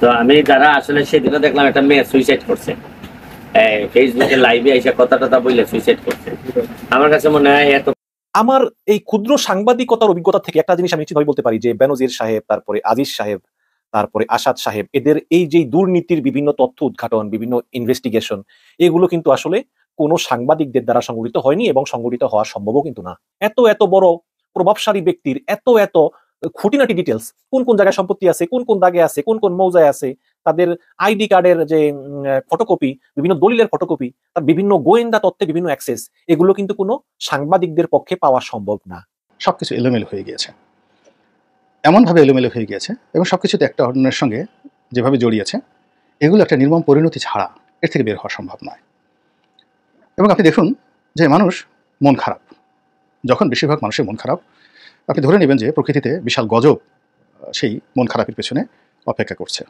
তো আমি যারা আসলে সেদিনও দেখলাম একটা মেয়ে সুইসাইড করছে, ফেসবুকে লাইভে এসে কথা টথা বললে সুইসাইড করছে। আমার কাছে মনে হয় এত আমার এই ক্ষুদ্র সাংবাদিকতার অভিজ্ঞতা থেকে একটা জিনিস আমি নিশ্চিতভাবে বলতে পারি যে বেনজির সাহেব, তারপরে আজিজ সাহেব, তারপরে আসাদ সাহেব, এদের এই যে দুর্নীতির বিভিন্ন তথ্য উদ্ঘাটন, বিভিন্ন ইনভেস্টিগেশন, এগুলো কিন্তু আসলে কোনো সাংবাদিকদের দ্বারা সংগঠিত হয়নি এবং সংগঠিত হওয়া সম্ভবও কিন্তু না। এত এত বড় প্রভাবশালী ব্যক্তির এত এত খুঁটিনাটি ডিটেলস, কোন কোন জায়গায় সম্পত্তি আছে, কোন কোন দাগে আছে, কোন কোন মৌজায় আছে, তাদের আইডি কার্ডের যে ফটোকপি, বিভিন্ন দলিলের ফটোকপি, তার বিভিন্ন গোয়েন্দা তথ্যে বিভিন্ন অ্যাক্সেস, এগুলো কিন্তু কোনো সাংবাদিকদের পক্ষে পাওয়া সম্ভব না। সবকিছু এলোমেলো হয়ে গিয়েছে, এমনভাবে এলোমেলো হয়ে গিয়েছে এবং সবকিছুতে একটা অন্যের সঙ্গে যেভাবে জড়িয়েছে, এগুলো একটা নির্মম পরিণতি ছাড়া এর থেকে বের হওয়া সম্ভব নয়। এবং আপনি দেখুন যে মানুষ মন খারাপ, যখন বেশিরভাগ মানুষের মন খারাপ, আপনি ধরে নেবেন যে প্রকৃতিতে বিশাল গজব সেই মন খারাপের পেছনে অপেক্ষা করছে।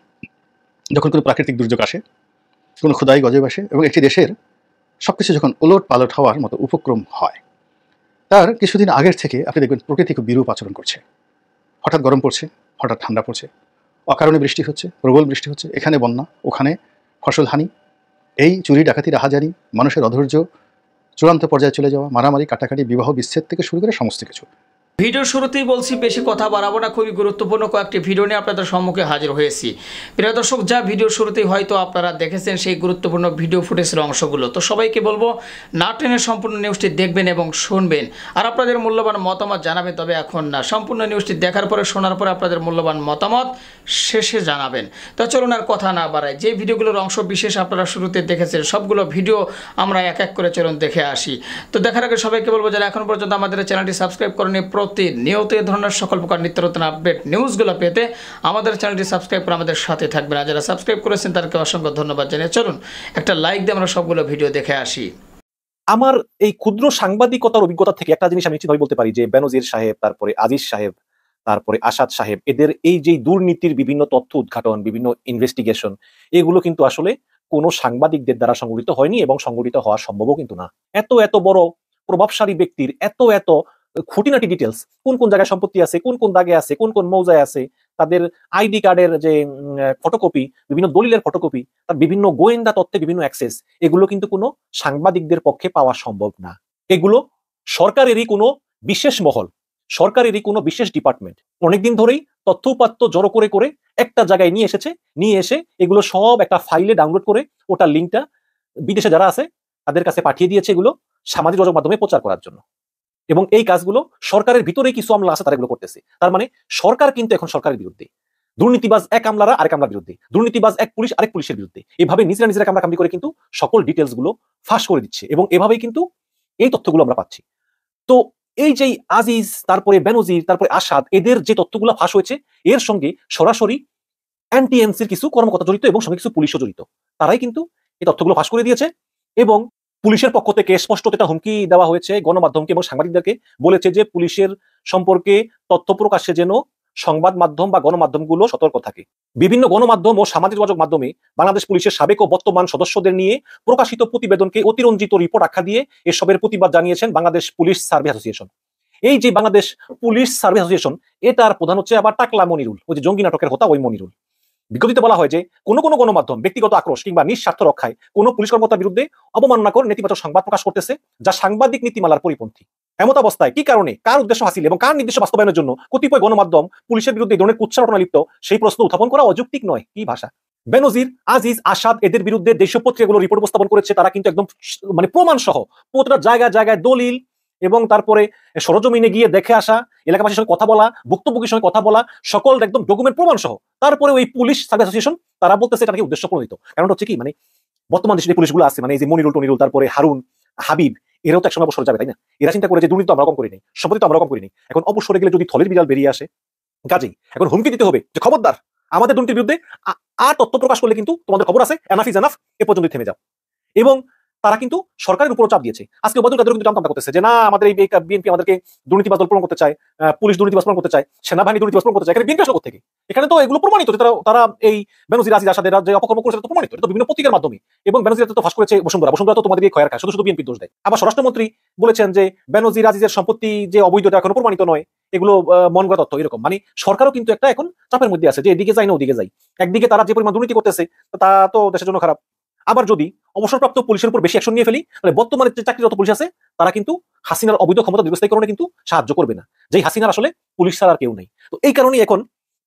যখন কোনো প্রাকৃতিক দুর্যোগ আসে, কোনো খোদাই গজব আসে এবং একটি দেশের সবকিছু যখন ওলট পালট হওয়ার মতো উপক্রম হয়, তার কিছুদিন আগের থেকে আপনি দেখবেন প্রকৃতি খুব বিরূপ আচরণ করছে। হঠাৎ গরম পড়ছে, হঠাৎ ঠান্ডা পড়ছে, অকারণে বৃষ্টি হচ্ছে, প্রবল বৃষ্টি হচ্ছে, এখানে বন্যা, ওখানে ফসল হানি, এই চুরি ডাকাতি রাহাজানি, মানুষের অধৈর্য চূড়ান্ত পর্যায়ে চলে যাওয়া, মারামারি কাটাকাটি, বিবাহ বিচ্ছেদ থেকে শুরু করে সমস্ত কিছু। ভিডিও শুরুতেই বলছি, বেশি কথা বাড়াবো না, খুবই গুরুত্বপূর্ণ কয়েকটি ভিডিও নিয়ে আপনাদের সম্মুখে হাজির হয়েছি। প্রিয় দর্শক, যা ভিডিও শুরুতেই হয়তো আপনারা দেখেছেন সেই গুরুত্বপূর্ণ ভিডিও ফুটেজের অংশগুলো, তো সবাইকে বলবো না টেনে সম্পূর্ণ নিউজটি দেখবেন এবং শুনবেন, আর আপনাদের মূল্যবান মতামত জানাবেন। তবে এখন না, সম্পূর্ণ নিউজটি দেখার পরে, শোনার পরে আপনাদের মূল্যবান মতামত শেষে জানাবেন। তো চলুন আর কথা না বাড়াই, যে ভিডিওগুলোর অংশ বিশেষ আপনারা শুরুতে দেখেছেন সবগুলো ভিডিও আমরা এক এক করে চলুন দেখে আসি। তো দেখার আগে সবাইকে বলবো, যারা এখন পর্যন্ত আমাদের চ্যানেলটি সাবস্ক্রাইব করেনি, প্রতিনিয়ত এ ধরনের সকল প্রকার নিত্য নতুন আপডেট নিউজগুলো পেতে আমাদের চ্যানেলটি সাবস্ক্রাইব করে আমাদের সাথে থাকবেন। আর যারা সাবস্ক্রাইব করেছেন তাদেরকে অসংখ্য ধন্যবাদ জানিয়ে চলুন একটা লাইক দিয়ে আমরা সবগুলো ভিডিও দেখে আসি। আমার এই ক্ষুদ্র সাংবাদিকতার অভিজ্ঞতা থেকে একটা জিনিস আমি নিশ্চিতভাবে বলতে পারি যে বেনজির সাহেব, তারপরে আজিজ সাহেব, তারপরে আসাদ সাহেব, এদের এই যে দুর্নীতির বিভিন্ন তথ্য উদ্ঘাটন, বিভিন্ন ইনভেস্টিগেশন, এগুলো কিন্তু আসলে কোনো সাংবাদিকদের দ্বারা সংগঠিত হয়নি এবং সংগঠিত হওয়া সম্ভবও কিন্তু না। এত এত বড় প্রভাবশালী ব্যক্তির এত এত খুঁটিনাটি ডিটেলস, কোন কোন জায়গায় সম্পত্তি আছে, কোন কোন দাগে আছে, কোন কোন মৌজায় আছে, তাদের আইডি কার্ডের যে ফটোকপি, বিভিন্ন দলিলের ফটোকপি, তার বিভিন্ন গোয়েন্দা তথ্যে বিভিন্ন অ্যাক্সেস, এগুলো কিন্তু কোনো সাংবাদিকদের পক্ষে পাওয়া সম্ভব না। এগুলো সরকারেরই কোনো বিশেষ মহল, সরকারেরই কোনো বিশেষ ডিপার্টমেন্ট অনেকদিন ধরেই তথ্য উপাত্ত জড়ো করে করে একটা জায়গায় নিয়ে এসেছে, নিয়ে এসে এগুলো সব একটা ফাইলে ডাউনলোড করে ওটার লিঙ্কটা বিদেশে যারা আছে তাদের কাছে পাঠিয়ে দিয়েছে, এগুলো সামাজিক যোগাযোগ মাধ্যমে প্রচার করার জন্য। এবং এই কাজগুলো সরকারের ভিতরেই কিছু আমলা আছে তারা এগুলো করতেছে। তার মানে সরকার কিন্তু এখন সরকারের বিরুদ্ধে, দুর্নীতিবাজ এক আমলারা আরেক আমলার বিরুদ্ধে, দুর্নীতিবাজ এক পুলিশ আরেক পুলিশের বিরুদ্ধে, এভাবে নিজেরা নিজেরা কামড়াকামড়ি করে কিন্তু সকল ডিটেলস গুলো ফাঁস করে দিচ্ছে এবং এভাবেই কিন্তু এই তথ্যগুলো আমরা পাচ্ছি। তো এই যে আজিজ, তারপরে বেনজির, তারপরে আসাদ, এদের যে তথ্যগুলো ফাঁস হয়েছে, এর সঙ্গে সরাসরি এনটিএমসির কিছু কর্মকর্তা জড়িত এবং সঙ্গে কিছু পুলিশও জড়িত। তারাই কিন্তু এই তথ্যগুলো ফাঁস করে দিয়েছে এবং পুলিশের পক্ষ থেকে স্পষ্ট একটা হুমকি দেওয়া হয়েছে গণমাধ্যমকে এবং সাংবাদিকদেরকে, বলেছে যে পুলিশের সম্পর্কে তথ্য প্রকাশে যেন সংবাদ মাধ্যম বা গণমাধ্যমগুলো সতর্ক থাকে। বিভিন্ন গণমাধ্যম ও সামাজিক যোগাযোগ মাধ্যমে বাংলাদেশ পুলিশের সাবেক ও বর্তমান সদস্যদের নিয়ে প্রকাশিত প্রতিবেদনকে অতিরঞ্জিত রিপোর্ট আখ্যা দিয়ে এসবের প্রতিবাদ জানিয়েছেন বাংলাদেশ পুলিশ সার্ভে অ্যাসোসিয়েশন। এই যে বাংলাদেশ পুলিশ সার্ভে অ্যাসোসিয়েশন, এটার প্রধান হচ্ছে আবার টাকলা মনিরুল, ওই যে জঙ্গি নাটকের হতা ওই মনিরুল। বিজ্ঞপ্তিতে বলা হয় যে কোনো কোনো গণমাধ্যম ব্যক্তিগত আক্রোশ কিংবা নিঃস্বার্থ রক্ষায় কোনো পুলিশ কর্মকর্তার বিরুদ্ধে অবমাননাকর নেতিবাচক সংবাদ প্রকাশ করতেছে, যা সাংবাদিক নীতিমালার পরিপন্থী। এমত অবস্থায় কি কারণে, কার উদ্দেশ্য হাসিল এবং কার নির্দেশ বাস্তবায়নের জন্য কতিপয় গণমাধ্যম পুলিশের বিরুদ্ধে এই ধরনের কুৎসা লিপ্ত, সেই প্রশ্ন উত্থাপন করা অযৌক্তিক নয়। কি ভাষা! বেনজির, আজিজ, আসাদ, এদের বিরুদ্ধে দেশীয় পত্রিকাগুলো রিপোর্ট উপস্থাপন করেছে, তারা কিন্তু একদম মানে প্রমাণ সহ প্রতিটা জায়গায় জায়গায় দলিল এবং তারপরে সরজমিনে গিয়ে দেখে আসা, এলাকাবাসীর সঙ্গে কথা বলা, ভুক্তভোগীর সঙ্গে কথা বলা, সকল একদম ডকুমেন্ট প্রমাণ সহ তারপরে ওই পুলিশ সার্ভিস অ্যাসোসিয়েশন তারা বলতেছে এটা নাকি উদ্দেশ্য প্রণোদিত। কারণ হচ্ছে কি, মানে বর্তমান দেশে যে পুলিশগুলো আছে, মানে এই যে মনিরুল টনিরুল, তারপরে হারুন, হাবিব, এরাও তো একসময় অবসর যাবে, তাই না? এরা চিন্তা করে যে দুর্নীতি আমরা কম করিনি, সম্পত্তি তো আমরা কম করিনি, এখন অবসরে গেলে যদি থলের বিড়াল বেরিয়ে আসে, কাজেই এখন হুমকি দিতে হবে যে খবরদার আমাদের দুর্নীতির বিরুদ্ধে আর তথ্য প্রকাশ করলে কিন্তু তোমাদের খবর আছে, এনাফ ইজ এনাফ, এ পর্যন্ত থেমে যাও। এবং তারা কিন্তু সরকারের উপর চাপ দিয়েছে। আজকে ওবায়দুল কাদের কিন্তু টামটাম করতেছে যে না আমাদের এই বিএনপি আমাদেরকে দুর্নীতিবাজ দল প্রমাণ করতে চায়, পুলিশ দুর্নীতিবাজ প্রমাণ করতে চায়, সেনাবাহিনী দুর্নীতিবাজ প্রমাণ করতে চায়। এখানে বিএনপি আসলে থেকে এখানে তো এগুলো প্রমাণিত যে তারা এই বেনজির আজিজ আসাদের যে অপকর্ম করেছে তো প্রমাণিত, এটা তো বিভিন্ন পত্রিকার মাধ্যমে। এবং বেনজির তো ফাঁস করেছে বসুন্ধরা তো তোমাদের খয়ার খায়, শুধু শুধু বিএনপি দোষ দেয়। আবার স্বরাষ্ট্রমন্ত্রী বলেছেন যে বেনজির আজিজের সম্পত্তি যে অবৈধতা এখনো প্রমাণিত নয়, এগুলো মন গড়া তথ্য। এরকম মানে সরকারও কিন্তু একটা এখন চাপের মধ্যে আছে যে এদিকে যাই না ওদিকে যাই। একদিকে তারা যে পরিমাণ দুর্নীতি করতেছে তা তো দেশের জন্য খারাপ, আবার যদি অবসরপ্রাপ্ত পুলিশের উপর বেশি অ্যাকশন নিয়ে ফেলি তাহলে বর্তমানে যে চাকরিরত পুলিশ আছে তারা কিন্তু হাসিনার অবৈধ ক্ষমতা দীর্ঘস্থায়ীকরণে কিন্তু সাহায্য করবে না, যেই হাসিনার আসলে পুলিশ ছাড়া আর কেউ নেই। তো এই কারণেই এখন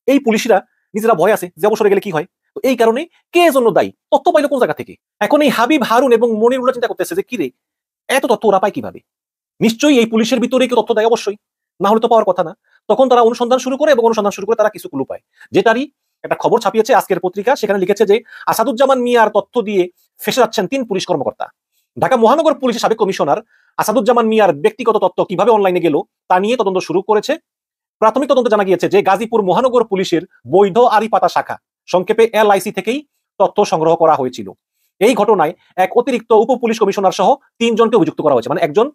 এই পুলিশরা নিজেরা ভয় আছে যে অবসরে গেলে কি হয়। তো এই কারণে কে জন্য দায়ী, তথ্য পাইলো কোন জায়গা থেকে? এখন এই হাবিব হারুন এবং মনিরুল্লাহ চিন্তা করতেছে যে কিরে এত তথ্য ওরা পায় কিভাবে? নিশ্চয়ই এই পুলিশের ভিতরে কেউ তথ্য দেয়, অবশ্যই, না হলে তো পাওয়ার কথা না। তখন তারা অনুসন্ধান শুরু করে এবং অনুসন্ধান শুরু করে তারা কিছু ক্লু পায়। যেটারই একটা খবর ছাপিয়েছে আজকের পত্রিকা, সেখানে লিখেছে যে আসাদুজ্জামান মিয়ার তথ্য দিয়ে ফেসে যাচ্ছেন 3 পুলিশ কর্মকর্তা। ঢাকা মহানগর পুলিশের সাবেক কমিশনার আসাদুজ্জামান মিয়ার ব্যক্তিগত তথ্য কিভাবে অনলাইনে গেল তা নিয়ে তদন্ত শুরু করেছে। প্রাথমিক তদন্তে জানা গিয়েছে যে গাজীপুর মহানগর পুলিশের বৈধ আরিপাতা শাখা, সংক্ষেপে LIC থেকেই তথ্য সংগ্রহ করা হয়েছিল। এই ঘটনায় এক অতিরিক্ত উপ পুলিশ কমিশনার সহ 3 জনকে অভিযুক্ত করা হয়েছে। মানে একজন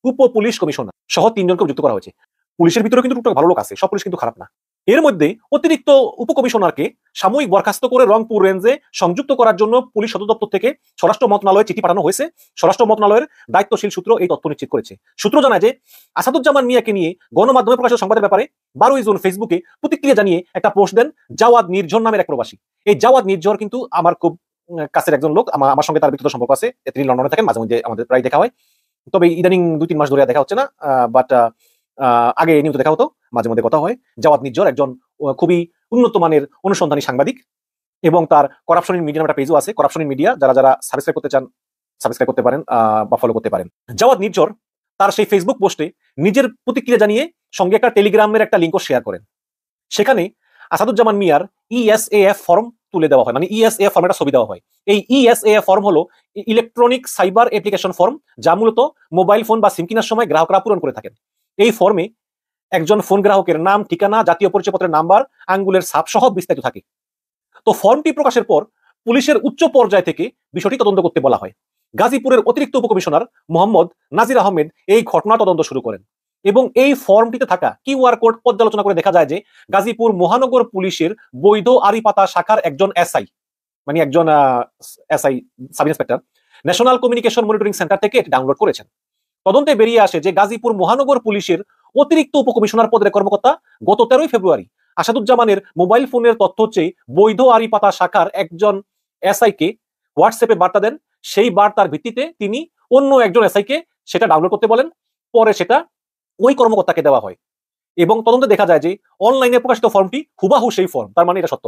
উপ পুলিশ কমিশনার সহ 3 জনকে অভিযুক্ত করা হয়েছে। পুলিশের ভিতরে কিন্তু টুকটাক ভালো লোক আছে, সব পুলিশ কিন্তু খারাপ না। এর মধ্যে অতিরিক্ত উপকমিশনারকে সাময়িক বরখাস্ত করে রংপুর রেঞ্জে সংযুক্ত করার জন্য পুলিশ সদর দপ্তর থেকে স্বরাষ্ট্র মন্ত্রণালয়ে চিঠি পাঠানো হয়েছে। স্বরাষ্ট্র মন্ত্রণালয়ের দায়িত্বশীল সূত্র এই তথ্য নিশ্চিত করেছে। সূত্র জানায় যে আসাদুজ্জামান মিয়াকে নিয়ে গণমাধ্যমে প্রকাশিত সংবাদের ব্যাপারে 12 জুন ফেসবুকে প্রতিক্রিয়া জানিয়ে একটা পোস্ট দেন জাওয়াদ নির্ঝর নামের এক প্রবাসী। এই জাওয়াদ নির্ঝর কিন্তু আমার খুব কাছের একজন লোক, আমার সঙ্গে তার ব্যক্তিগত সম্পর্ক আছে। তিনি লন্ডনে থাকেন, মাঝে মধ্যে আমাদের প্রায় দেখা হয়, তবে ইদানিং 2-3 মাস ধরে দেখা হচ্ছে না। বাট আগে নিয়মিত দেখা হতো, মাঝে মধ্যে কথা হয়। জাওয়াদ নির্ঝর একজন খুবই উন্নত মানের অনুসন্ধানী সাংবাদিক এবং তার করাপশন ইন মিডিয়া একটা পেজও আছে। করাপশন ইন মিডিয়া যারা সাবস্ক্রাইব করতে চান সাবস্ক্রাইব করতে পারেন বা ফলো করতে পারেন। জাওয়াদ নির্ঝর তার সেই ফেসবুক পোস্টে নিজের প্রতিক্রিয়া জানিয়ে সঙ্গে একটা টেলিগ্রামের একটা লিঙ্কও শেয়ার করেন। সেখানে আসাদুজ্জামান মিয়ার ESAF ফর্ম তুলে দেওয়া হয়, মানে ESAF ফর্ম একটা ছবি দেওয়া হয়। এই ESAF ফর্ম হলো ইলেকট্রনিক সাইবার অ্যাপ্লিকেশন ফর্ম, যা মূলত মোবাইল ফোন বা সিম কেনার সময় গ্রাহকরা পূরণ করে থাকেন। এই ফর্মে একজন ফোন গ্রাহকের নাম, ঠিকানা, জাতীয় পরিচয়পত্রের নাম্বার, আঙ্গুলের ছাপ সহ বিস্তারিত থাকে। তো ফর্মটি প্রকাশের পর পুলিশের উচ্চ পর্যায় থেকে বিষয়টি তদন্ত করতে বলা হয়। গাজীপুরের অতিরিক্ত উপকমিশনার মোহাম্মদ নাজির আহমেদ এই ঘটনা তদন্ত শুরু করেন এবং এই ফর্মটিতে থাকা QR কোড পর্যালোচনা করে দেখা যায় যে গাজীপুর মহানগর পুলিশের বৈধ আরিপাতা শাখার একজন SI, মানে একজন SI sub inspector, national communication monitoring centre থেকে এটি ডাউনলোড করেছেন। তদন্তে বেরিয়ে আসে যে গাজীপুর মহানগর পুলিশের অতিরিক্ত উপকমিশনার পদের কর্মকর্তা গত 13 ফেব্রুয়ারি আসাদুজ্জামানের মোবাইল ফোনের তথ্য চেয়ে বৈধ আরিপাতা শাখার একজন SI কে হোয়াটসঅ্যাপে বার্তা দেন। সেই বার্তার ভিত্তিতে তিনি অন্য একজন SI কে সেটা ডাউনলোড করতে বলেন। পরে সেটা ওই কর্মকর্তাকে দেওয়া হয় এবং তদন্তে দেখা যায় যে অনলাইনে প্রকাশিত ফর্মটি হুবাহু সেই ফর্ম। তার মানে এটা সত্য।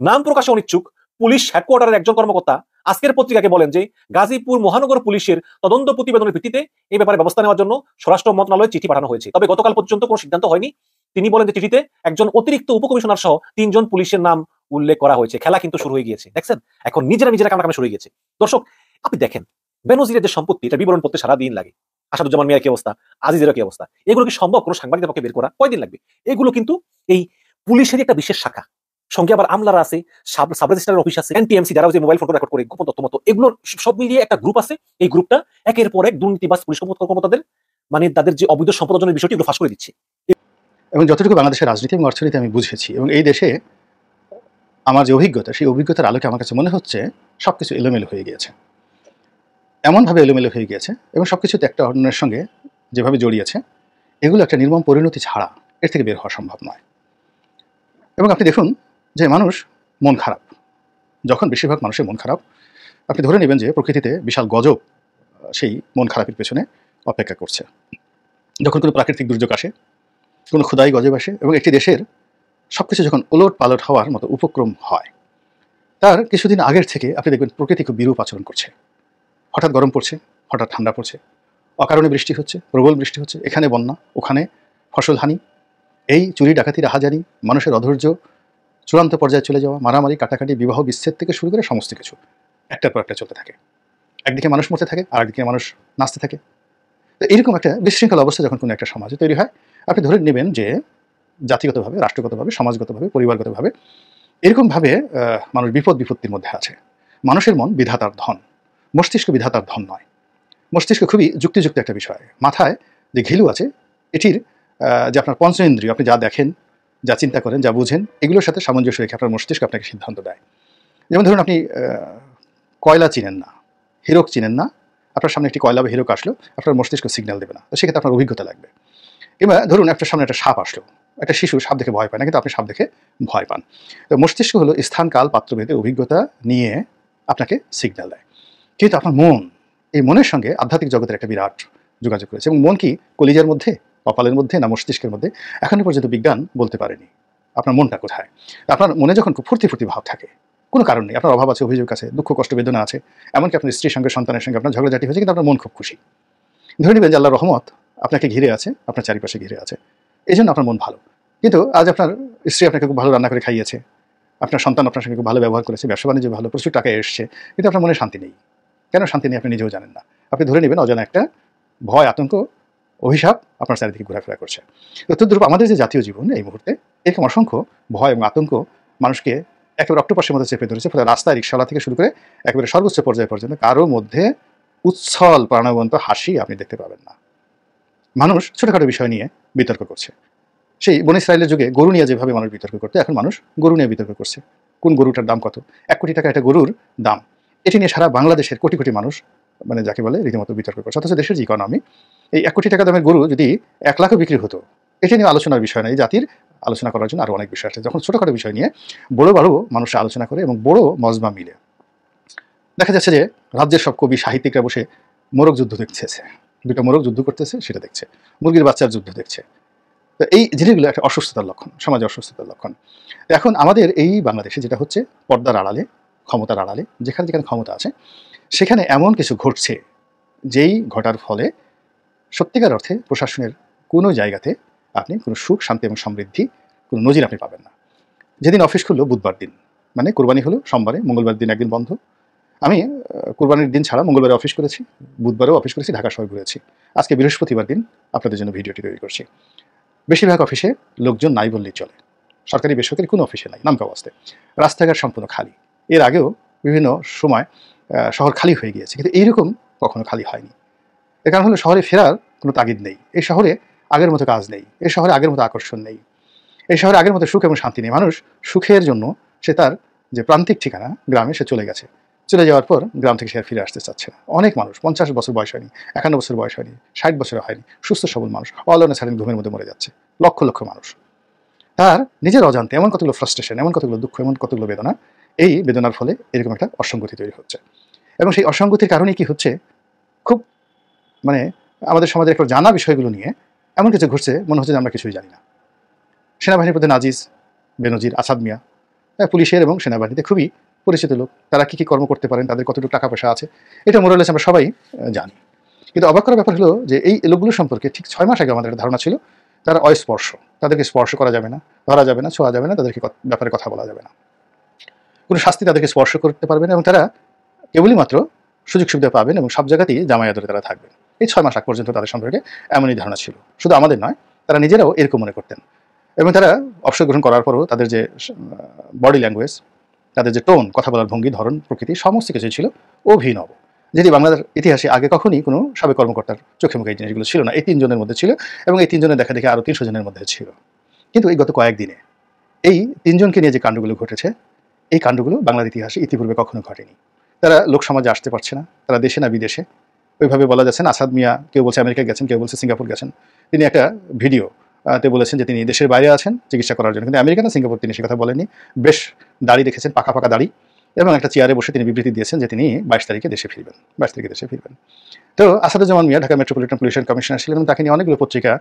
নাম প্রকাশে অনিচ্ছুক পুলিশ হেডকোয়ার্টারের একজন কর্মকর্তা আজকের পত্রিকাকে বলেন যে গাজীপুর মহানগর পুলিশের তদন্ত প্রতিবেদনের ভিত্তিতে এই ব্যাপারে ব্যবস্থা নেওয়ার জন্য স্বরাষ্ট্র মন্ত্রণালয়ে চিঠি পাঠানো হয়েছে। তবে গতকাল পর্যন্ত কোনো সিদ্ধান্ত হয়নি। তিনি বলেন যে চিঠিতে একজন অতিরিক্ত উপকমিশনার সহ 3 জন পুলিশের নাম উল্লেখ করা হয়েছে। খেলা কিন্তু শুরু হয়ে গিয়েছে, দেখছেন? এখন নিজেরা কামড়াকামড়ি শুরু হয়ে গিয়েছে। দর্শক আপনি দেখেন বেনজিরের যে সম্পত্তি, এটা বিবরণ করতে সারা দিন লাগে। আসাদুজ্জামান মিয়ার কি অবস্থা, আজিজের কি অবস্থা, এগুলো কি সম্ভব কোনো সাংবাদিকের পক্ষে বের করা? কয়দিন লাগবে? এগুলো কিন্তু এই পুলিশেরই একটা বিশেষ শাখা, সঙ্গে আবার আমলারা আছে, সাব রেজিস্ট্রারের অফিস আছে, NTMC যারা যে মোবাইল ফোন রেকর্ড করে গোপন তথ্য মতো, এগুলো সব মিলিয়ে একটা গ্রুপ আছে। এই গ্রুপটা একের পর এক দুর্নীতিবাজ পুলিশ কর্মকর্তাদের মানে তাদের যে অবৈধ সম্পদ অর্জনের বিষয়টি এগুলো ফাঁস করে দিচ্ছে। এবং যতটুকু বাংলাদেশের রাজনীতি এবং অর্থনীতি আমি বুঝেছি এবং এই দেশে আমার যে অভিজ্ঞতা, সেই অভিজ্ঞতার আলোকে আমার কাছে মনে হচ্ছে সবকিছু এলোমেলো হয়ে গিয়েছে। এমনভাবে এলোমেলো হয়ে গিয়েছে এবং সবকিছুতে একটা অন্যের সঙ্গে যেভাবে জড়িয়েছে, এগুলো একটা নির্মম পরিণতি ছাড়া এর থেকে বের হওয়া সম্ভব নয়। এবং আপনি দেখুন যে মানুষ মন খারাপ, যখন বেশিরভাগ মানুষের মন খারাপ, আপনি ধরে নেবেন যে প্রকৃতিতে বিশাল গজব সেই মন খারাপের পেছনে অপেক্ষা করছে। যখন কোনো প্রাকৃতিক দুর্যোগ আসে, কোনো ক্ষুদাই গজব আসে এবং একটি দেশের সব কিছু যখন ওলট পালট হওয়ার মতো উপক্রম হয়, তার কিছুদিন আগের থেকে আপনি দেখবেন প্রকৃতি খুব বিরূপ আচরণ করছে। হঠাৎ গরম পড়ছে, হঠাৎ ঠান্ডা পড়ছে, অকারণে বৃষ্টি হচ্ছে, প্রবল বৃষ্টি হচ্ছে, এখানে বন্যা, ওখানে ফসলহানি, এই চুরি ডাকাতি রাহাজানি, মানুষের অধৈর্য চূড়ান্ত পর্যায়ে চলে যাওয়া, মারামারি কাটাকাটি, বিবাহ বিচ্ছেদ থেকে শুরু করে সমস্ত কিছু একটার পর একটা চলতে থাকে। একদিকে মানুষ মরতে থাকে, আর একদিকে মানুষ নাচতে থাকে। তো এরকম একটা বিশৃঙ্খল অবস্থা যখন কোনো একটা সমাজে তৈরি হয়, আপনি ধরে নেবেন যে জাতিগতভাবে, রাষ্ট্রগতভাবে, সমাজগতভাবে, পরিবারগতভাবে এরকমভাবে মানুষ বিপত্তির মধ্যে আছে। মানুষের মন বিধাতার ধন। মস্তিষ্ক বিধাতার ধন নয়। মস্তিষ্ক খুবই যুক্তিযুক্ত একটা বিষয়। মাথায় যে ঘিলু আছে, এটির যে আপনার পঞ্চেন্দ্রিয়, আপনি যা দেখেন, যা চিন্তা করেন, যা বুঝেন, এগুলোর সাথে সামঞ্জস্য রেখে আপনার মস্তিষ্ক আপনাকে সিদ্ধান্ত দেয়। যেমন ধরুন, আপনি কয়লা চিনেন না, হীরক চিনেন না, আপনার সামনে একটি কয়লা বা হীরক আসলো, আপনার মস্তিষ্ক সিগন্যাল দেবে না, তো সেক্ষেত্রে আপনার অভিজ্ঞতা লাগবে। এবার ধরুন আপনার সামনে একটা সাপ আসলো, একটা শিশু সাপ দেখে ভয় পায় না, কিন্তু আপনি সাপ দেখে ভয় পান। তো মস্তিষ্ক হলো স্থান কাল পাত্রভেদে অভিজ্ঞতা নিয়ে আপনাকে সিগন্যাল দেয়। কিন্তু আপনার মন, এই মনের সঙ্গে আধ্যাত্মিক জগতের একটা বিরাট যোগাযোগ রয়েছে। এবং মন কি কলিজার মধ্যে, কপালের মধ্যে, না মস্তিষ্কের মধ্যে, এখনো পর্যন্ত বিজ্ঞান বলতে পারেনি। আপনার মনটা কোথায়? আপনার মনে যখন খুব ফুর্তি ফুর্তি ভাব থাকে, কোনো কারণ নেই, আপনার অভাব আছে, অভিযোগ আছে, দুঃখ কষ্ট বেদনা আছে, এমনকি আপনার স্ত্রীর সঙ্গে, সন্তানের সঙ্গে আপনার ঝগড়াঝাটি হয়েছে, কিন্তু আপনার মন খুব খুশি। ধরে নেবেন যে আল্লাহর রহমত আপনাকে ঘিরে আছে, আপনার চারিপাশে ঘিরে আছে, এই জন্য আপনার মন ভালো। কিন্তু আজ আপনার স্ত্রী আপনাকে খুব ভালো রান্না করে খাইয়েছে, আপনার সন্তান আপনার সঙ্গে খুব ভালো ব্যবহার করেছে, ব্যবসা বাণিজ্য ভালো, প্রচুর টাকা এসছে, কিন্তু আপনার মনে শান্তি নেই। কেন শান্তি নেই আপনি নিজেও জানেন না। আপনি ধরে নেবেন অজানা একটা ভয়, আতঙ্ক, অভিশাপ আপনার চারিদিকে ঘোরাফেরা করছে। তো তদ্রূপ আমাদের যে জাতীয় জীবন এই মুহূর্তে এরকম অসংখ্য ভয় এবং আতঙ্ক মানুষকে একেবারে অক্টোপাসের মধ্যে চেপে ধরেছে। ফলে রাস্তায়, রিক্সাওয়ালা থেকে শুরু করে একেবারে সর্বোচ্চ পর্যায় পর্যন্ত কারোর মধ্যে উচ্ছল প্রাণবন্ত হাসি আপনি দেখতে পাবেন না। মানুষ ছোটোখাটো বিষয় নিয়ে বিতর্ক করছে। সেই বনী ইসরায়েলের যুগে গরু নিয়ে যেভাবে মানুষ বিতর্ক করতো, এখন মানুষ গরু নিয়ে বিতর্ক করছে। কোন গরুটার দাম কত, 1 কোটি টাকা একটা গরুর দাম, এটি নিয়ে সারা বাংলাদেশের কোটি কোটি মানুষ মানে যাকে বলে রীতিমতো বিতর্ক করছে। অথচ দেশের যে ইকোনমি, এই 1 কোটি টাকা দামের গরু যদি 1 লাখও বিক্রি হতো, এটি নিয়ে আলোচনার বিষয় নয়। জাতির আলোচনা করার জন্য আরও অনেক বিষয় আছে। যখন ছোটোখাটো বিষয় নিয়ে বড় বড় মানুষরা আলোচনা করে এবং বড় মজমা মিলে, দেখা যাচ্ছে যে রাজ্যের সব কবি সাহিত্যিকরা বসে মোরগ যুদ্ধ দেখতেছে, 2টা মোরগ যুদ্ধ করতেছে সেটা দেখছে, মুরগির বাচ্চার যুদ্ধ দেখছে। তো এই জিনিসগুলো একটা অসুস্থতার লক্ষণ, সমাজে অসুস্থতার লক্ষণ। এখন আমাদের এই বাংলাদেশে যেটা হচ্ছে, পর্দার আড়ালে, ক্ষমতার আড়ালে, যেখানে যেখানে ক্ষমতা আছে সেখানে এমন কিছু ঘটছে, যেই ঘটার ফলে সত্যিকার অর্থে প্রশাসনের কোনো জায়গাতে আপনি কোনো সুখ, শান্তি এবং সমৃদ্ধি কোনো নজির আপনি পাবেন না। যেদিন অফিস খুললো বুধবার দিন, মানে কোরবানি হলো সোমবারে, মঙ্গলবার দিন একদিন বন্ধ। আমি কোরবানির দিন ছাড়া মঙ্গলবারে অফিস করেছি, বুধবারেও অফিস করেছি, ঢাকা শহর ঘুরেছি। আজকে বৃহস্পতিবার দিন আপনাদের জন্য ভিডিওটি তৈরি করছি। বেশিরভাগ অফিসে লোকজন নাই বললেই চলে, সরকারি বেসরকারি কোনো অফিসে নাই, নামকা অবস্থায়। রাস্তাঘাট সম্পূর্ণ খালি। এর আগেও বিভিন্ন সময় শহর খালি হয়ে গিয়েছে, কিন্তু এইরকম কখনো খালি হয়নি। এর কারণ হলো শহরে ফেরার কোনো তাগিদ নেই, এই শহরে আগের মতো কাজ নেই, এই শহরে আগের মতো আকর্ষণ নেই, এই শহরে আগের মতো সুখ এবং শান্তি নেই। মানুষ সুখের জন্য সে তার যে প্রান্তিক ঠিকানা গ্রামে সে চলে গেছে, চলে যাওয়ার পর গ্রাম থেকে সে আর ফিরে আসতে চাচ্ছে না। অনেক মানুষ 50 বছর বয়স হয়নি, 51 বছর বয়স হয়নি, 60 বছর হয়নি, সুস্থ সবল মানুষ অলনে ছাড়েন ঘুমের মধ্যে মরে যাচ্ছে, লক্ষ লক্ষ মানুষ। তার নিজের অজান্তে এমন কতগুলো ফ্রাস্ট্রেশন, এমন কতগুলো দুঃখ, এমন কতগুলো বেদনা, এই বেদনার ফলে এরকম একটা অসঙ্গতি তৈরি হচ্ছে। এবং সেই অসঙ্গতির কারণে কি হচ্ছে, খুব মানে আমাদের সমাজের একটা জানা বিষয়গুলো নিয়ে এমন কিছু ঘটছে, মনে হচ্ছে যে আমরা কিছুই জানি না। সেনাবাহিনীর প্রধান আজিজ বেনজির আসাদ মিয়া পুলিশের এবং সেনাবাহিনীতে খুবই পরিচিত লোক। তারা কী কী কর্ম করতে পারেন, তাদের কতটুকু টাকা পয়সা আছে, এটা মোরালেস আমরা সবাই জানি। কিন্তু অবাক করার ব্যাপার হলো যে এই লোকগুলো সম্পর্কে ঠিক 6 মাস আগে আমাদের একটা ধারণা ছিল তারা অস্পর্শ, তাদেরকে স্পর্শ করা যাবে না, ধরা যাবে না, ছোঁয়া যাবে না, তাদেরকে ব্যাপারে কথা বলা যাবে না, কোনো শাস্তি তাদেরকে স্পর্শ করতে পারবে না, এবং তারা কেবলই মাত্র সুযোগ সুবিধা পাবেন এবং সব জায়গাতেই জামাই আদরে তারা থাকবেন। এই 6 মাস আগ পর্যন্ত তাদের সম্পর্কে এমনই ধারণা ছিল। শুধু আমাদের নয়, তারা নিজেরাও এরকম মনে করতেন। এবং তারা অবসর গ্রহণ করার পরও তাদের যে বডি ল্যাঙ্গুয়েজ, তাদের যে টোন, কথা বলার ভঙ্গি, ধরন, প্রকৃতি, সমস্ত কিছুই ছিল অভিনব। যেটি বাংলার ইতিহাসে আগে কখনই কোনো সাবেক কর্মকর্তার চোখে মুখে এই জিনিসগুলো ছিল না। এই 3 জনের মধ্যে ছিল, এবং এই 3 জনের দেখা দেখে আরও 300 জনের মধ্যে ছিল। কিন্তু এই গত কয়েকদিনে এই 3 জনকে নিয়ে যে কাণ্ডগুলো ঘটেছে, এই কাণ্ডগুলো বাংলার ইতিহাসে ইতিপূর্বে কখনো ঘটেনি। তারা লোক সমাজে আসতে পারছে না, তারা দেশে না বিদেশে। ওইভাবে বলা যাচ্ছে না, আসাদ মিয়া কেউ বলছে আমেরিকা গেছেন, কেউ বলছে সিঙ্গাপুর গেছেন। তিনি একটা ভিডিও তে বলেছেন যে তিনি দেশের বাইরে আছেন চিকিৎসা করার জন্য, কিন্তু আমেরিকা না সিঙ্গাপুর তিনি সে কথা বলেননি। বেশ দাড়ি রেখেছেন, পাকা পাকা দাড়ি, এবং একটা চেয়ারে বসে তিনি বিবৃতি দিয়েছেন যে তিনি 22 তারিখে দেশে ফিরবেন, 22 তারিখে দেশে ফিরবেন। তো আসাদুজ্জামান মিয়া ঢাকা মেট্রোপলিটন পুলিশের কমিশনার ছিলেন, এবং তাকে নিয়ে অনেকগুলো পত্রিকা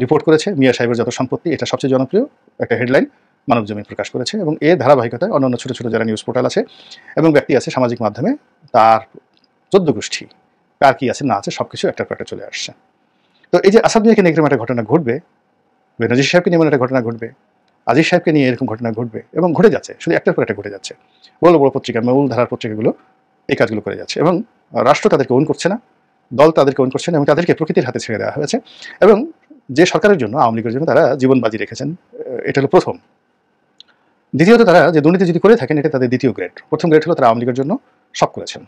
রিপোর্ট করেছে। মিয়া সাহেবের যত সম্পত্তি, এটা সবচেয়ে জনপ্রিয় একটা হেডলাইন মানবজমিন প্রকাশ করেছে। এবং এর ধারাবাহিকতায় অন্যান্য ছোটো ছোটো যারা নিউজ পোর্টাল আছে এবং ব্যক্তি আছে সামাজিক মাধ্যমে, তার 14 গোষ্ঠী কার কী আছে না আছে সব কিছু একটার পর একটা চলে আসছে। তো এই যে আসাদ মিয়াকে নিয়ে এরকম একটা ঘটনা ঘটবে, বেনজির সাহেবকে নিয়ে এমন একটা ঘটনা ঘটবে, আজিজ সাহেবকে নিয়ে এরকম ঘটনা ঘটবে, এবং ঘটে যাচ্ছে, শুধু একটার পর একটা ঘটে যাচ্ছে। বড় বড় পত্রিকা, মূল ধারার পত্রিকাগুলো এই কাজগুলো করে যাচ্ছে, এবং রাষ্ট্র তাদেরকে ওন করছে না, দল তাদেরকে ওন করছে না, এবং তাদেরকে প্রকৃতির হাতে ছেড়ে দেওয়া হয়েছে। এবং যে সরকারের জন্য, আওয়ামী লীগের জন্য তারা জীবন বাজি রেখেছেন, এটা হলো প্রথম। দ্বিতীয়ত, তারা যে দুর্নীতি যদি করে থাকেন, এটা তাদের দ্বিতীয় গ্রেড। প্রথম গ্রেড হলো তারা আওয়ামী লীগের জন্য সব করেছেন,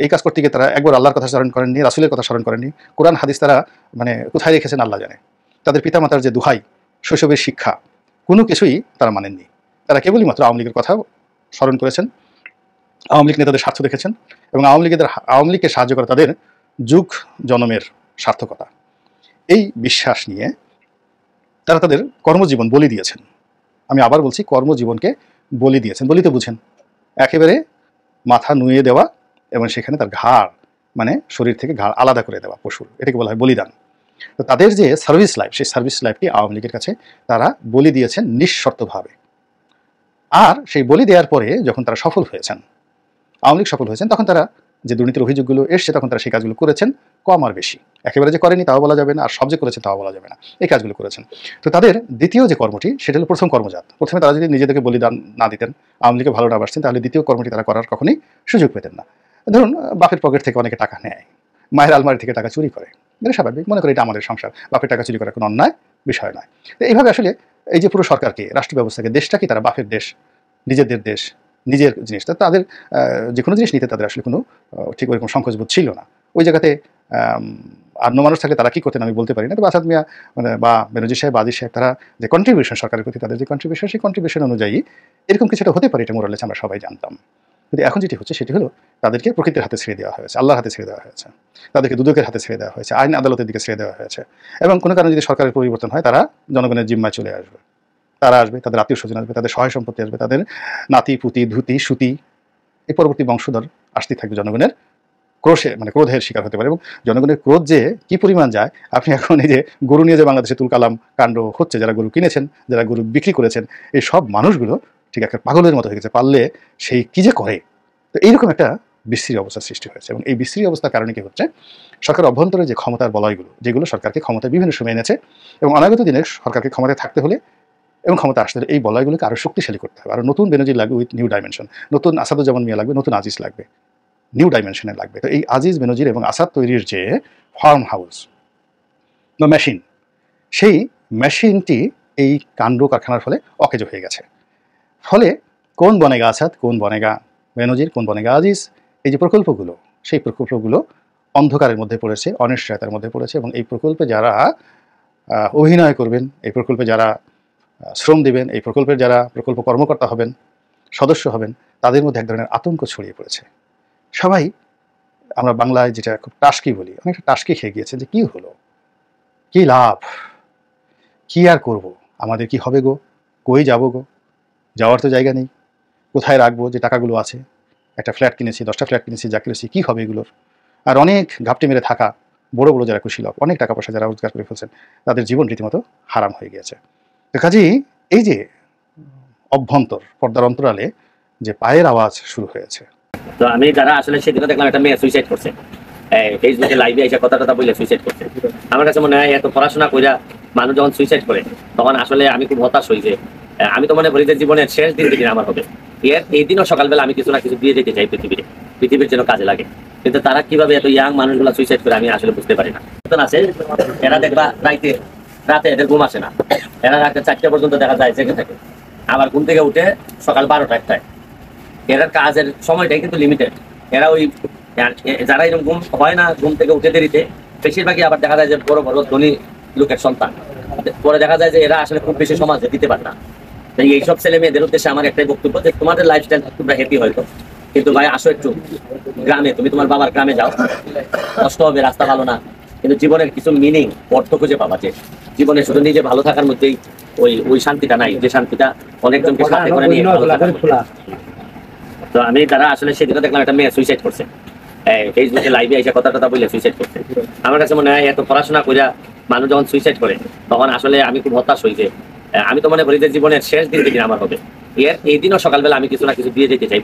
এই কাজ করতে গিয়ে তারা একবার আল্লাহর কথা স্মরণ করেননি, রাসূলের কথা স্মরণ করেননি, কোরআন হাদিস তারা মানে কোথায় রেখেছেন আল্লাহ জানে। তাদের পিতামাতার যে দোহাই, শৈশবের শিক্ষা, কোনো কিছুই তারা মানেননি। তারা কেবলই মাত্র আওয়ামী লীগের কথা স্মরণ করেছেন, আওয়ামী লীগ নেতাদের স্বার্থ দেখেছেন এবং আওয়ামী লীগকে সাহায্য করা তাদের যুগ জনমের সার্থকতা। এই বিশ্বাস নিয়ে তারা তাদের কর্মজীবন বলি দিয়েছেন। আমি আবার বলছি, কর্মজীবনকে বলি দিয়েছেন। বলি তো বুঝেন, একেবারে মাথা নুয়ে দেওয়া এবং সেখানে তার ঘাড় মানে শরীর থেকে ঘাড় আলাদা করে দেওয়া পশুর, এটাকে বলা হয় বলিদান। তো তাদের যে সার্ভিস লাইফ, সেই সার্ভিস লাইফটি আওয়ামী লীগের কাছে তারা বলি দিয়েছেন নিঃশর্তভাবে। আর সেই বলি দেওয়ার পরে যখন তারা সফল হয়েছেন, আওয়ামী লীগ সফল হয়েছেন, তখন তারা যে দুর্নীতির অভিযোগগুলো এসছে তখন তারা সেই কাজগুলো করেছেন, কম আর বেশি। একেবারে যে করেনি তাও বলা যাবে না, আর সব যে করেছেন তাও বলা যাবে না, এই কাজগুলো করেছেন। তো তাদের দ্বিতীয় যে কর্মটি সেটা হলো প্রথম কর্মজাত। প্রথমে তারা যদি নিজেদেরকে বলিদান না দিতেন, আওয়ামী লীগে ভালো না বাসতেন, তাহলে দ্বিতীয় কর্মটি তারা করার কখনোই সুযোগ পেতেন না। ধরুন বাপের পকেট থেকে অনেকে টাকা নেয়, মায়ের আলমারি থেকে টাকা চুরি করে, এটা স্বাভাবিক, মনে করি এটা আমাদের সংসার, বাপের টাকা চুরি করা কোনো অন্যায় বিষয় নয়। তো এইভাবে আসলে এই যে পুরো সরকারকে, রাষ্ট্র ব্যবস্থাকে, দেশটাকে তারা বাপের দেশ, নিজেদের দেশ, নিজের জিনিস, তাদের যে কোনো জিনিস নিতে তাদের আসলে কোনো ঠিক ওইরকম সংকোচবোধ ছিল না। ওই জায়গাতে অন্য মানুষ থাকলে তারা কী করতেন আমি বলতে পারি না। তো আসাদ মিয়া মানে বা বেনজির সাহেব, আজিজ সাহেব, তারা যে কন্ট্রিবিউশন সরকারের প্রতি তাদের যে কন্ট্রিবিউশন, সেই কন্ট্রিবিউশন অনুযায়ী এরকম কিছুটা হতে পারে, এটা মোরালেস আমরা সবাই জানতাম। কিন্তু এখন যেটি হচ্ছে সেটি হলো তাদেরকে প্রকৃতির হাতে ছেড়ে দেওয়া হয়েছে, আল্লাহর হাতে ছেড়ে দেওয়া হয়েছে, তাদেরকে দুদকের হাতে ছেড়ে দেওয়া হয়েছে, আইন আদালতের দিকে ছেড়ে দেওয়া হয়েছে। এবং কোনো কারণে যদি সরকারের পরিবর্তন হয় তারা জনগণের জিম্মায় চলে আসবে, তারা আসবে, তাদের আত্মীয় স্বজন আসবে, তাদের সহায় সম্পত্তি আসবে, তাদের নাতি পুতি ধুতি সুতি, এই পরবর্তী বংশধর আসতেই থাকবে, জনগণের মানে ক্রোধের শিকার হতে পারে। এবং জনগণের ক্রোধ যে কি পরিমাণ যায়, আপনি এখন এই যে গরু নিয়ে যে বাংলাদেশে তুলকালাম কাণ্ড হচ্ছে, যারা গরু কিনেছেন, যারা গরু বিক্রি করেছেন, এই সব মানুষগুলো ঠিক একটা পাগলের মতো হয়ে গেছে, পারলে সেই কি যে করে। তো এইরকম একটা বিশ্রী অবস্থার সৃষ্টি হয়েছে। এবং এই বিশ্রী অবস্থার কারণে কি হচ্ছে, সরকার অভ্যন্তরে যে ক্ষমতার বলয়গুলো, যেগুলো সরকারকে ক্ষমতায় বিভিন্ন সময় এনেছে এবং অনাগত দিনে সরকারকে ক্ষমতায় থাকতে হলে এবং ক্ষমতা আসতে হলে এই বলয়গুলোকে আরও শক্তিশালী করতে হবে। আরও নতুন বেনজির লাগবে উইথ নিউ ডাইমেনশন, নতুন আসাদুজ্জামান মিয়া লাগবে, নতুন আজিজ লাগবে, নিউ ডাইমেনশনে লাগবে। তো এই আজিজ, বেনজির এবং আসাদ তৈরির যে ফার্ম হাউস বা মেশিন, সেই মেশিনটি এই কাণ্ড কারখানার ফলে অকেজ হয়ে গেছে। ফলে কোন বনেগা আসাদ, কোন বনেগা বেনজির, কোন বনেগা আজিজ, এই যে প্রকল্পগুলো, সেই প্রকল্পগুলো অন্ধকারের মধ্যে পড়েছে, অনিশ্চয়তার মধ্যে পড়েছে। এবং এই প্রকল্পে যারা অভিনয় করবেন, এই প্রকল্পে যারা শ্রম দেবেন, এই প্রকল্পের যারা প্রকল্প কর্মকর্তা হবেন, সদস্য হবেন, তাদের মধ্যে এক ধরনের আতঙ্ক ছড়িয়ে পড়েছে। সবাই, আমরা বাংলায় যেটা খুব টাস্কি বলি, অনেকটা টাস্কি খেয়ে গিয়েছে যে কি হলো, কি লাভ, কি আর করব, আমাদের কি হবে গো, কই যাবো গো, যাওয়ার তো জায়গা নেই, কোথায় রাখবো যে টাকাগুলো আছে, একটা ফ্ল্যাট কিনেছি, 10টা ফ্ল্যাট কিনেছি, যা কিনেছি, কী হবে এগুলোর। আর অনেক ঘাপটি মেরে থাকা বড় বড় যারা কুশীলক, অনেক টাকা পয়সা যারা রোজগার করে ফেলছেন, তাদের জীবন রীতিমতো হারাম হয়ে গিয়েছে। তো কাজেই এই যে অভ্যন্তর পর্দার অন্তরালে যে পায়ের আওয়াজ শুরু হয়েছে। তো আমি যারা আসলে সেদিনও দেখলাম একটা মেয়ে সুইসাইড করছে, ফেসবুকে লাইভে এসে কথা বলে সুইসাইড করছে। আমার কাছে মনে হয় এত পড়াশোনা কইরা মানুষ যখন সুইসাইড করে তখন আসলে আমি খুব হতাশ হই যে আমি তো মনে করি যে জীবনের শেষ দিন আমার হবে, এই দিনও সকালবেলা আমি কিছু না কিছু দিয়ে যেতে চাই পৃথিবীর জন্য কাজে লাগে। কিন্তু তারা কিভাবে এত ইয়াং মানুষগুলো সুইসাইড করে আমি আসলে বুঝতে পারি না। আছে এরা দেখবা রাতে এদের ঘুম আসে না, এরা রাতে 4টা পর্যন্ত দেখা যায় জেগে থাকে, আবার ঘুম থেকে উঠে সকাল 12টা 1টায়। এরা কাজের সময়টাই কিন্তু লিমিটেড। এরা ওই যারা এরকম ঘুম হয় না, ঘুম থেকে উঠে দেরিতে, বেশিরভাগই আবার দেখা যায় যে বড় বড় ধনী লোকের সন্তান। পরে দেখা যায় যে এরা আসলে খুব বেশি সমাজে দিতে পারে না। তাই এইসব ছেলে মেয়েদের উদ্দেশ্যে আমার একটাই বক্তব্য যে তোমাদের লাইফস্টাইল তোমরা হ্যাপি হয়তো, কিন্তু ভাই আসো একটু গ্রামে, তুমি তোমার বাবার গ্রামে যাও, কষ্ট হবে, রাস্তা ভালো না, কিন্তু জীবনের কিছু মিনিং, অর্থ খুঁজে পাবা। যে জীবনে শুধু নিজে ভালো থাকার মধ্যেই ওই শান্তিটা নাই, যে শান্তিটা অনেকজনকে সাথে করে নিয়ে ভালো থাকার। তো আমি তারা আসলে সেদিনও দেখলাম একটা মেয়ে সুইসাইড করছে, ফেসবুকে লাইভে এসে কথা বলে সুইসাইড করছে। আমার কাছে মনে হয় এত পড়াশোনা কইরা মানুষ যখন সুইসাইড করে তখন আসলে আমি খুব হতাশ হই যে আমি তো মনে করি যে জীবনের শেষ দিন আমার হবে, এই দিনও সকালবেলা আমি কিছু না কিছু দিয়ে যেতে চাই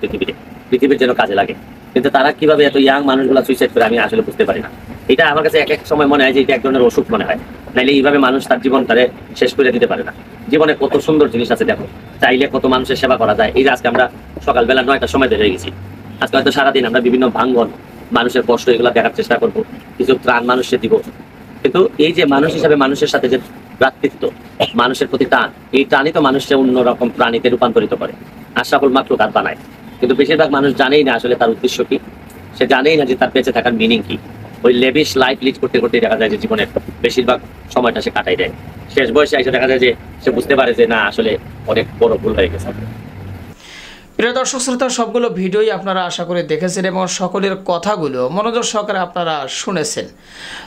পৃথিবীর জন্য কাজে লাগে। কিন্তু তারা কিভাবে এত ইয়াং মানুষগুলো সুইসাইড করে আমি আসলে বুঝতে পারি না। এটা আমার কাছে এক সময় মনে হয় যে এটা এক ধরনের অসুখ মনে হয়, নাইলে এইভাবে মানুষ তার জীবন তারে শেষ করে দিতে পারে না। জীবনে কত সুন্দর জিনিস আছে দেখো, চাইলে কত মানুষের সেবা করা যায়। এই যে আজকে আমরা সকালবেলা 9টার সময় বের হয়ে গেছি, আজকে হয়তো সারাদিন আমরা বিভিন্ন ভাঙ্গন, মানুষের কষ্ট, এগুলো দেখার চেষ্টা করবো, কিছু ত্রাণ মানুষকে দিব। কিন্তু এই যে মানুষ হিসাবে মানুষের সাথে যে ভ্রাতৃত্ব, মানুষের প্রতি টান, এই টানই তো মানুষকে অন্যরকম প্রাণীতে রূপান্তরিত করে, আশরাফুল মাখলুকাত বানায়। কিন্তু বেশিরভাগ মানুষ জানেই না আসলে তার উদ্দেশ্য কি, সে জানেই না যে তার বেঁচে থাকার মিনিং কি। ওই লেভিশ লাইফ লিড করতে করতে দেখা যায় যে জীবনের বেশিরভাগ সময়টা সে কাটাই দেয়। শেষ বয়সে এসে দেখা যায় যে সে বুঝতে পারে যে না আসলে অনেক বড় ভুল হয়ে গেছে। প্রিয় দর্শক শ্রোতা, সবগুলো ভিডিওই আপনারা আশা করে দেখেছেন এবং সকলের কথাগুলো মনোযোগ সহকারে আপনারা শুনেছেন।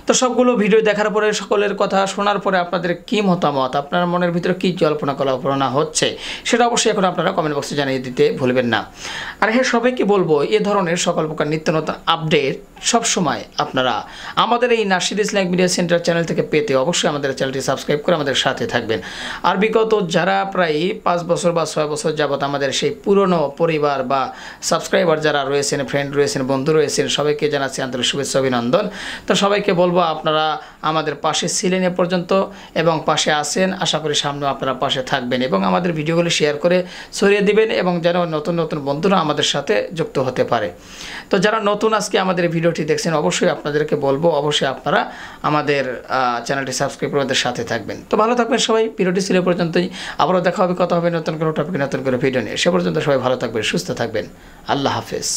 তো সবগুলো ভিডিও দেখার পরে, সকলের কথা শোনার পরে আপনাদের কি মতামত, আপনার মনের ভিতরে কী জল্পনা কল্পনা হচ্ছে, সেটা অবশ্যই এখন আপনারা কমেন্ট বক্সে জানিয়ে দিতে ভুলবেন না। আর হ্যাঁ, সবাইকে বলবো এ ধরনের সকল প্রকার নিত্য নতুন আপডেট সবসময় আপনারা আমাদের এই nasheed Islamic media centre channel থেকে পেতে অবশ্যই আমাদের চ্যানেলটি সাবস্ক্রাইব করে আমাদের সাথে থাকবেন। আর বিগত যারা প্রায় 5 বছর বা 6 বছর যাবত আমাদের সেই পুরনো পরিবার বা সাবস্ক্রাইবার যারা রয়েছেন, ফ্রেন্ড রয়েছেন, বন্ধু রয়েছেন, সবাইকে জানাচ্ছি আন্তরিক শুভেচ্ছা অভিনন্দন। তো সবাইকে বলবো আপনারা আমাদের পাশে ছিলেন এ পর্যন্ত এবং পাশে আছেন, আশা করি সামনেও আপনারা পাশে থাকবেন এবং আমাদের ভিডিওগুলি শেয়ার করে ছড়িয়ে দিবেন এবং যেন নতুন নতুন বন্ধুরা আমাদের সাথে যুক্ত হতে পারে। তো যারা নতুন আজকে আমাদের ভিডিওটি দেখছেন, অবশ্যই আপনাদেরকে বলবো অবশ্যই আপনারা আমাদের চ্যানেলটি সাবস্ক্রাইব করে আমাদের সাথে থাকবেন। তো ভালো থাকবেন সবাই, ভিডিওটি ছিল এ পর্যন্তই। আবারও দেখা হবে, কথা হবে নতুন কোনো টপিকে, নতুন করে ভিডিও নিয়ে। সে পর্যন্ত সবাই ভালো থাকবেন, সুস্থ থাকবেন। আল্লাহ হাফেজ।